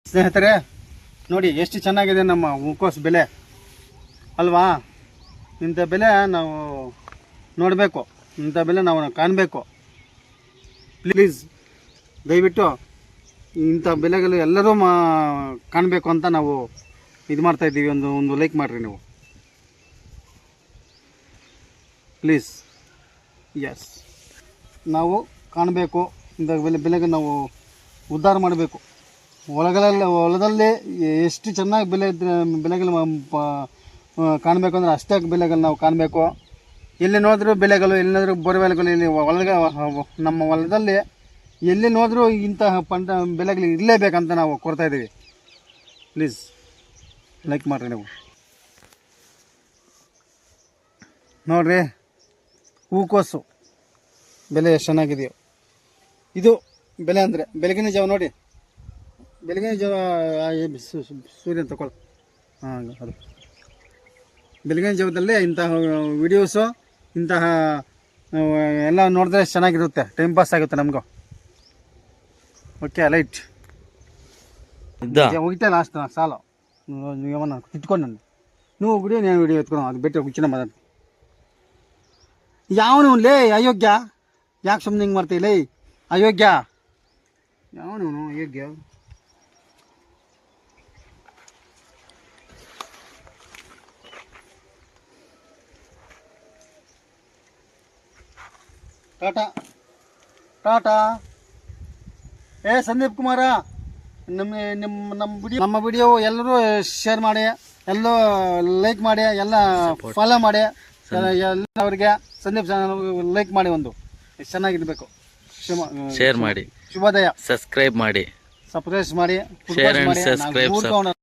ಸ್ನೇಹಿತರೆ ನೋಡಿ ಎಷ್ಟು ಚೆನ್ನಾಗಿದೆ ನಮ್ಮ ಹೂಕೋಸು ಬೆಲೆ ಅಲ್ವಾ. ಇಂಥ ಬೆಲೆ ನಾವು ನೋಡಬೇಕು, ಇಂಥ ಬೆಲೆ ನಾವು ಕಾಣಬೇಕು. ಪ್ಲೀಸ್ ದಯವಿಟ್ಟು ಇಂಥ ಬೆಲೆಗಳು ಎಲ್ಲರೂ ಕಾಣಬೇಕು ಅಂತ ನಾವು ಇದು ಮಾಡ್ತಾಯಿದ್ದೀವಿ. ಒಂದು ಲೈಕ್ ಮಾಡಿರಿ ನೀವು ಪ್ಲೀಸ್. ಎಸ್, ನಾವು ಕಾಣಬೇಕು, ಇಂಥ ಬೆಲೆಗೆ ನಾವು ಉದ್ಧಾರ ಮಾಡಬೇಕು. ಹೊಲದಲ್ಲಿ ಎಷ್ಟು ಚೆನ್ನಾಗಿ ಬೆಲೆಗಳು ಕಾಣಬೇಕು ಅಂದರೆ ಅಷ್ಟೇ ಬೆಲೆಗಳು ನಾವು ಕಾಣಬೇಕು. ಎಲ್ಲಿ ನೋಡಿದ್ರೂ ಬೆಲೆಗಳು, ಎಲ್ಲಿ ನೋಡಿದ್ರೂ ಬೋರ್ವೆಲ್ಗಳು, ಇಲ್ಲಿ ನಮ್ಮ ಹೊಲದಲ್ಲಿ ಎಲ್ಲಿ ನೋಡಿದ್ರೂ ಇಂತಹ ಬೆಲೆಗಳು ಇರಲೇಬೇಕಂತ ನಾವು ಕೊಡ್ತಾಯಿದ್ದೀವಿ. ಪ್ಲೀಸ್ ಲೈಕ್ ಮಾಡಿರಿ ನೀವು. ನೋಡಿರಿ ಹೂಕೋಸು ಬೆಲೆ ಎಷ್ಟು ಚೆನ್ನಾಗಿದೆಯೋ. ಇದು ಬೆಲೆ ಅಂದರೆ ಬೆಳಗಿನ ಜಾವ ನೋಡಿ, ಬೆಳಗಿನ ಜಾವ ಸೂರ್ಯನ ತಗೊಳ್ಳಿ. ಹಾಂ, ಅದು ಬೆಳಗಿನ ಜಾವದಲ್ಲೇ ಇಂತಹ ವಿಡಿಯೋಸು, ಇಂತಹ ಎಲ್ಲ ನೋಡಿದ್ರೆ ಚೆನ್ನಾಗಿರುತ್ತೆ, ಟೈಮ್ ಪಾಸ್ ಆಗುತ್ತೆ ನಮಗೂ. ಓಕೆ, ಲೈಟ್ ಹೋಗ್ತಾ ಲಾಸ್ಟ್ ಸಾಲು ಯಾವನ್ನ ಇಟ್ಕೊಂಡು ನಾನು ನೀವು ವಿಡಿಯೋ ನಾನು ವಿಡಿಯೋ ಎತ್ಕೊಂಡು ಅದು ಬಿಟ್ಟು ಹುಚ್ಚಿನ ಮಾತಾಡ್ತೀನಿ. ಯಾವನು ಲೇ ಅಯೋಗ್ಯ, ಯಾಕೆ ಸುಮ್ಮನೆ ಹಿಂಗೆ ಮಾಡ್ತೀವಿ ಲೇ ಅಯೋಗ್ಯ? ಯಾವನು ಅಯೋಗ್ಯ? ಟಾಟಾ ಟಾಟಾ. ಸಂದೀಪ್ ಕುಮಾರ, ನಮ್ಮ ವಿಡಿಯೋ ಎಲ್ಲರೂ ಶೇರ್ ಮಾಡಿ, ಎಲ್ಲರೂ ಲೈಕ್ ಮಾಡಿ, ಎಲ್ಲ ಫಾಲೋ ಮಾಡಿ. ಎಲ್ಲ ಅವರಿಗೆ ಸಂದೀಪ್ ಲೈಕ್ ಮಾಡಿ, ಒಂದು ಚೆನ್ನಾಗಿರ್ಬೇಕು. ಶೇರ್ ಮಾಡಿ, ಶುಭೋದಯ. ಸಬ್ಸ್ಕ್ರೈಬ್ ಮಾಡಿ, ಸಬ್ಸ್ಕ್ರೈಬ್ ಮಾಡಿ, ಶೇರ್ ಅಂಡ್ ಸಬ್ಸ್ಕ್ರೈಬ್.